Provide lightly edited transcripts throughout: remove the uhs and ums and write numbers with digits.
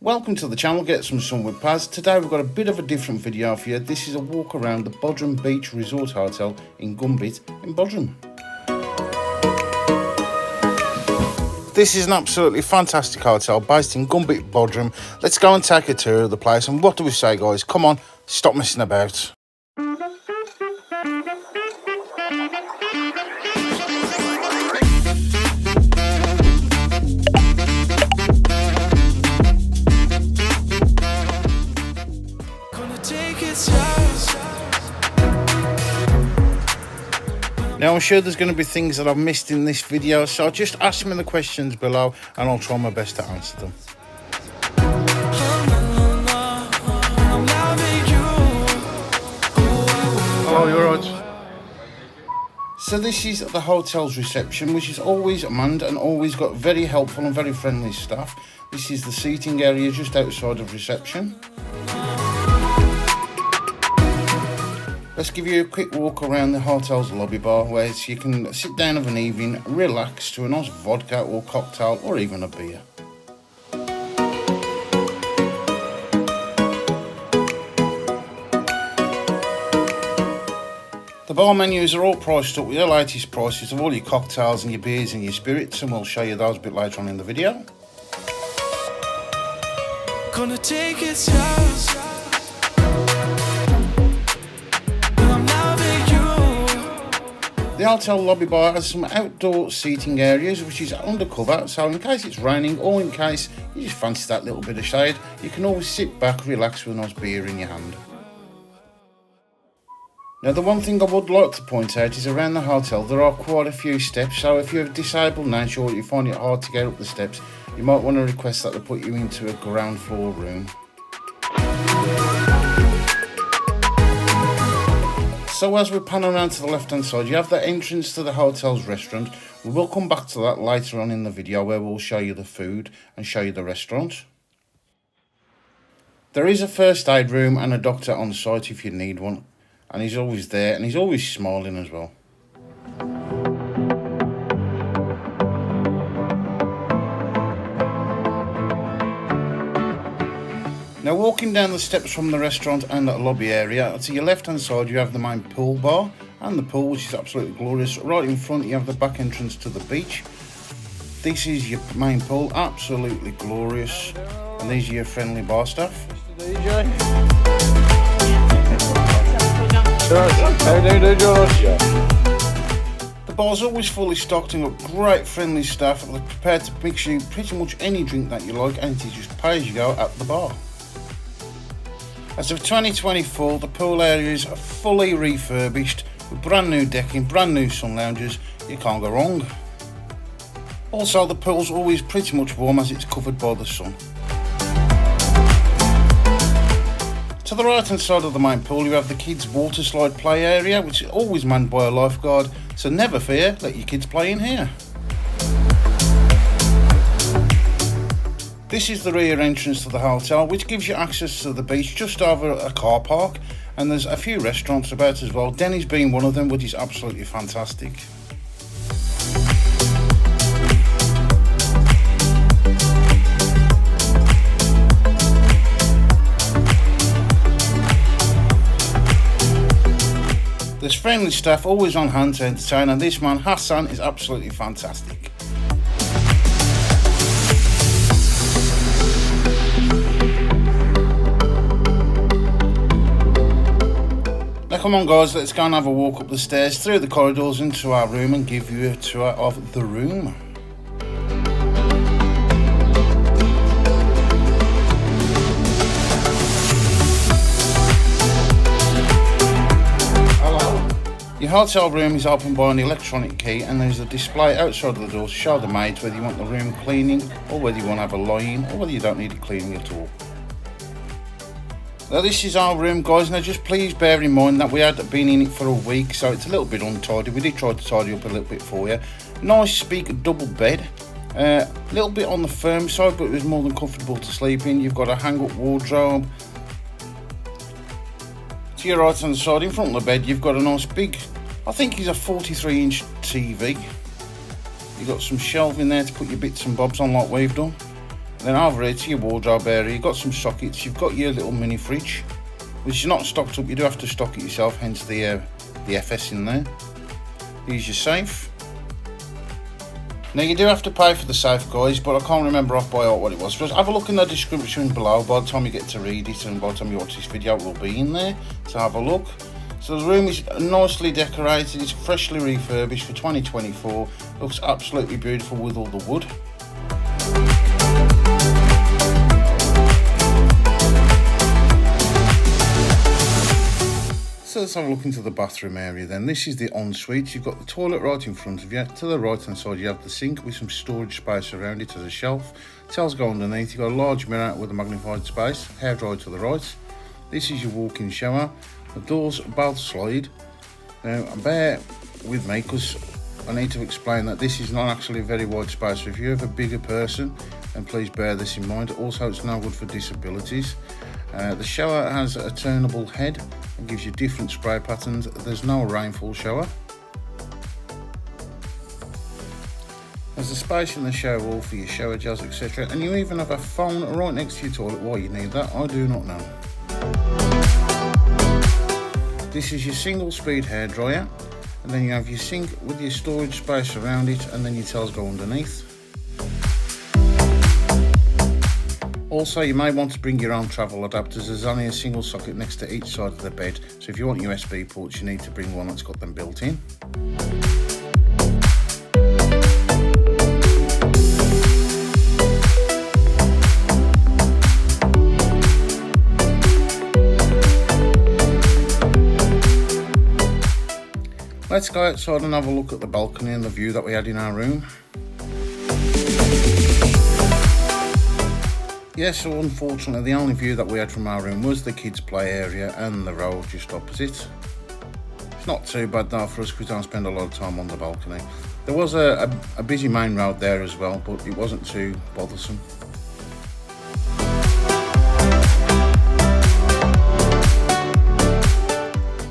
Welcome to the channel, Get Some Sun with Paz. Today we've got a bit of a different video for you. This is a walk around the Bodrum Beach Resort Hotel in Gumbet in Bodrum. This is an absolutely fantastic hotel based in Gumbet, Bodrum. Let's go and take a tour of the place. And what do we say, guys? Come on, stop messing about. Now I'm sure there's going to be things that I've missed in this video, so just ask me the questions below and I'll try my best to answer them. Oh, you're right. So this is the hotel's reception, which is always manned and always got very helpful and very friendly staff. This is the seating area just outside of reception. Let's give you a quick walk around the hotel's lobby bar, where you can sit down of an evening, relax to a nice vodka or cocktail or even a beer. The bar menus are all priced up with the latest prices of all your cocktails and your beers and your spirits, and we'll show you those a bit later on in the video. Gonna take it slow. The hotel lobby bar has some outdoor seating areas which is undercover, so in case it's raining or in case you just fancy that little bit of shade, you can always sit back, relax with a nice beer in your hand. Now the one thing I would like to point out is around the hotel there are quite a few steps, so if you're of disabled nature or you find it hard to get up the steps, you might want to request that they put you into a ground floor room. So as we pan around to the left hand side, you have the entrance to the hotel's restaurant. We will come back to that later on in the video where we'll show you the food and show you the restaurant. There is a first aid room and a doctor on site if you need one, and he's always there and he's always smiling as well. Now walking down the steps from the restaurant and the lobby area, to your left hand side you have the main pool bar and the pool, which is absolutely glorious. Right in front you have the back entrance to the beach. This is your main pool, absolutely glorious, and these are your friendly bar staff. The bar's always fully stocked and got great friendly staff that are prepared to mix you pretty much any drink that you like, and it is just pay as you go at the bar. As of 2024, the pool area is fully refurbished with brand new decking, brand new sun lounges. You can't go wrong. Also, the pool's always pretty much warm as it's covered by the sun. To the right hand side of the main pool, you have the kids' water slide play area, which is always manned by a lifeguard, so never fear, let your kids play in here. This is the rear entrance to the hotel, which gives you access to the beach just over a car park, and there's a few restaurants about as well, Denny's being one of them, which is absolutely fantastic. There's friendly staff always on hand to entertain, and this man Hassan is absolutely fantastic. Now come on guys, let's go and have a walk up the stairs, through the corridors into our room and give you a tour of the room. Your hotel room is opened by an electronic key, and there's a display outside the door to show the maids whether you want the room cleaning or whether you want to have a lie-in or whether you don't need it cleaning at all. Now this is our room guys, now just please bear in mind that we had been in it for a week, so it's a little bit untidy. We did try to tidy up a little bit for you. Nice big double bed, a little bit on the firm side, but it was more than comfortable to sleep in. You've got a hang-up wardrobe. To your right hand side in front of the bed you've got a nice big, I think it's a 43-inch TV. You've got some shelving there to put your bits and bobs on like we've done. Then over here to your wardrobe area, you've got some sockets, you've got your little mini fridge, which is not stocked up, you do have to stock it yourself, hence the FS in there. Here's your safe. Now you do have to pay for the safe, guys, but I can't remember off by heart what it was. Just have a look in the description below. By the time you get to read it and by the time you watch this video, it will be in there, so have a look. So the room is nicely decorated, it's freshly refurbished for 2024, looks absolutely beautiful with all the wood. So let's have a look into the bathroom area then. This is the ensuite. You've got the toilet right in front of you. To the right hand side you have the sink with some storage space around it as a shelf. Towels go underneath. You've got a large mirror with a magnified space. Hairdryer to the right. This is your walk-in shower. The doors both slide. Now bear with me because I need to explain that this is not actually a very wide space. So if you're a bigger person, then please bear this in mind. Also, it's no good for disabilities. The shower has a turnable head and gives you different spray patterns. There's no rainfall shower. There's a space in the shower wall for your shower gels, etc. And you even have a phone right next to your toilet. Why you need that, I do not know. This is your single speed hairdryer, and then you have your sink with your storage space around it, and then your towels go underneath. Also, you may want to bring your own travel adapters. There's only a single socket next to each side of the bed, so if you want USB ports, you need to bring one that's got them built in. Let's go outside and have a look at the balcony and the view that we had in our room. Yes, so unfortunately the only view that we had from our room was the kids' play area and the road just opposite. It's not too bad though for us because we don't spend a lot of time on the balcony. There was a busy main road there as well, but it wasn't too bothersome.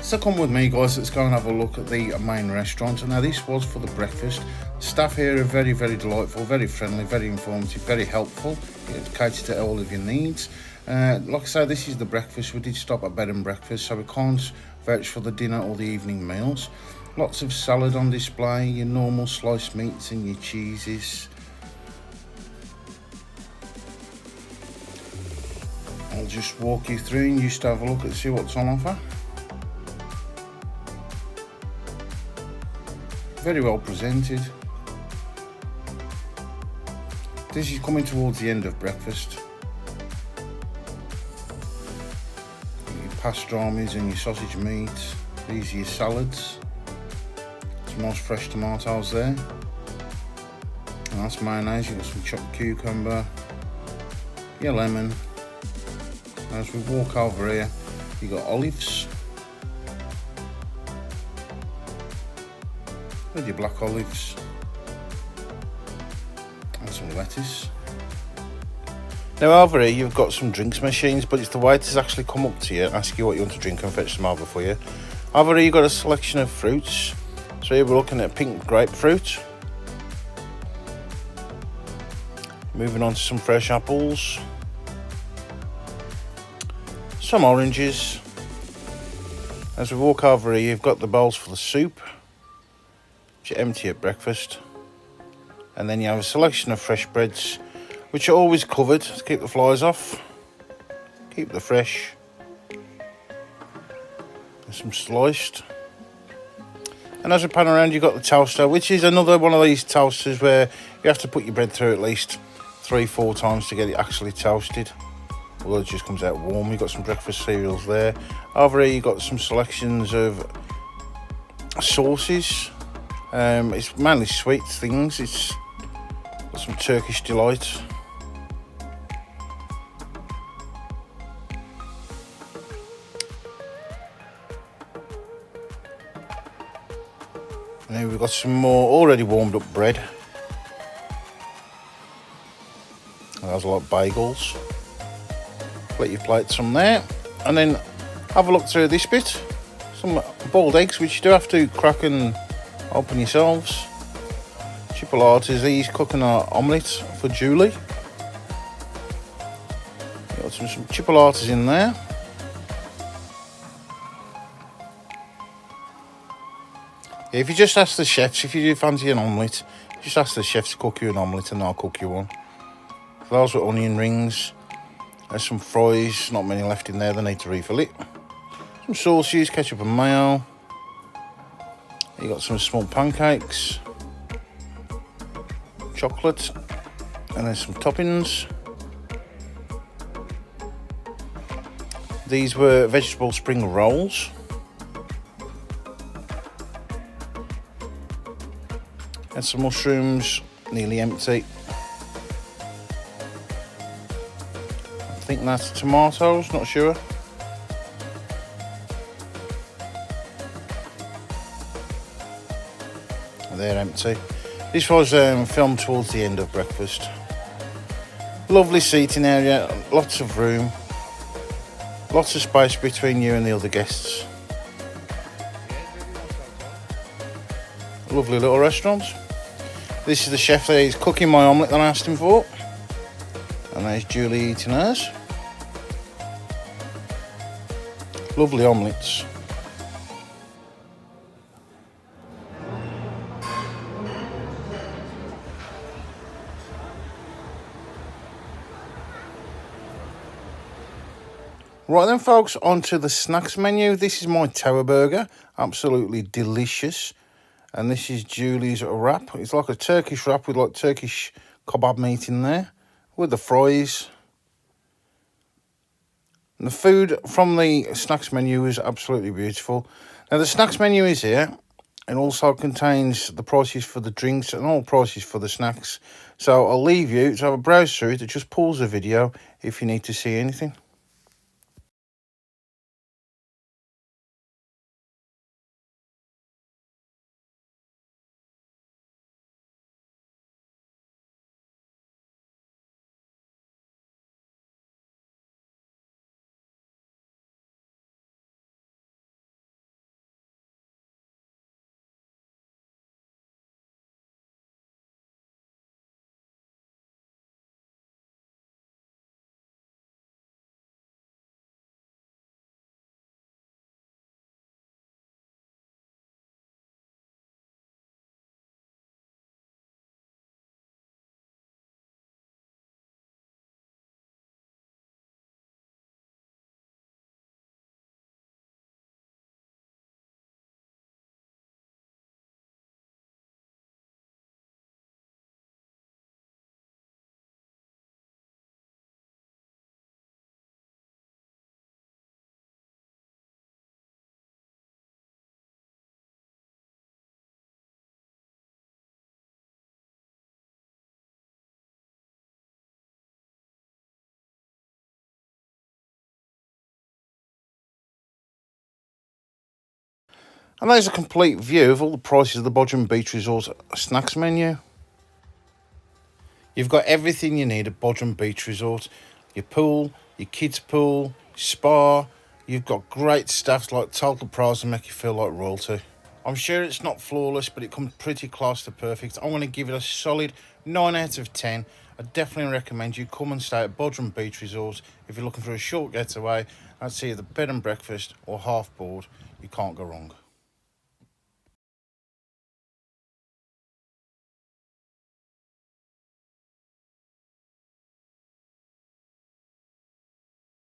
So come with me guys, let's go and have a look at the main restaurant. Now this was for the breakfast. Staff here are very, very delightful, very friendly, very informative, very helpful. It caters to all of your needs. Like I say, this is the breakfast. We did stop at bed and breakfast, so we can't vouch for the dinner or the evening meals. Lots of salad on display, your normal sliced meats and your cheeses. I'll just walk you through and just have a look and see what's on offer. Very well presented. This is coming towards the end of breakfast. Your pastrami's and your sausage meat. These are your salads. Some nice fresh tomatoes there. And that's mayonnaise. You've got some chopped cucumber, your lemon. As we walk over here, you've got olives. With your black olives and some lettuce. Now over here you've got some drinks machines, but it's the waiters actually come up to you, ask you what you want to drink and fetch them over for you. Over here you've got a selection of fruits. So here we're looking at pink grapefruit. Moving on to some fresh apples. Some oranges. As we walk over here you've got the bowls for the soup, which are empty at breakfast, and then you have a selection of fresh breads which are always covered to keep the flies off, keep the fresh, and some sliced. And as we pan around you've got the toaster, which is another one of these toasters where you have to put your bread through at least 3-4 times to get it actually toasted, although it just comes out warm. You've got some breakfast cereals there. Over here you've got some selections of sauces. It's mainly sweet things. It's got some Turkish delight. And then we've got some more already warmed up bread. And there's a lot of bagels. Let your plates on there. And then have a look through this bit. Some boiled eggs, which you do have to crack and open yourselves. Chipolatas, these cooking our omelette for Julie. Got some chipolatas in there. If you just ask the chefs, if you do fancy an omelette, just ask the chefs to cook you an omelette and I'll cook you one. Those are onion rings. There's some fries, not many left in there, they need to refill it. Some sausages, ketchup and mayo. You got some small pancakes, chocolate, and then some toppings. These were vegetable spring rolls. And some mushrooms, nearly empty. I think that's tomatoes, not sure. They're empty. This was filmed towards the end of breakfast. Lovely seating area, lots of room, lots of space between you and the other guests. Lovely little restaurant. This is the chef there, he's cooking my omelette that I asked him for. And there's Julie eating hers. Lovely omelettes. Right then folks, on to the snacks menu. This is my tower burger, absolutely delicious. And this is Julie's wrap. It's like a Turkish wrap with like Turkish kebab meat in there, with the fries. And the food from the snacks menu is absolutely beautiful. Now the snacks menu is here. It also contains the prices for the drinks and all prices for the snacks. So I'll leave you to have a browse through it. Just pause the video if you need to see anything. And there's a complete view of all the prices of the Bodrum Beach Resort snacks menu. You've got everything you need at Bodrum Beach Resort. Your pool, your kids' pool, spa. You've got great staff like Total Pros and make you feel like royalty. I'm sure it's not flawless, but it comes pretty close to perfect. I'm going to give it a solid 9 out of 10. I definitely recommend you come and stay at Bodrum Beach Resort. If you're looking for a short getaway, I'd see the bed and breakfast or half board. You can't go wrong.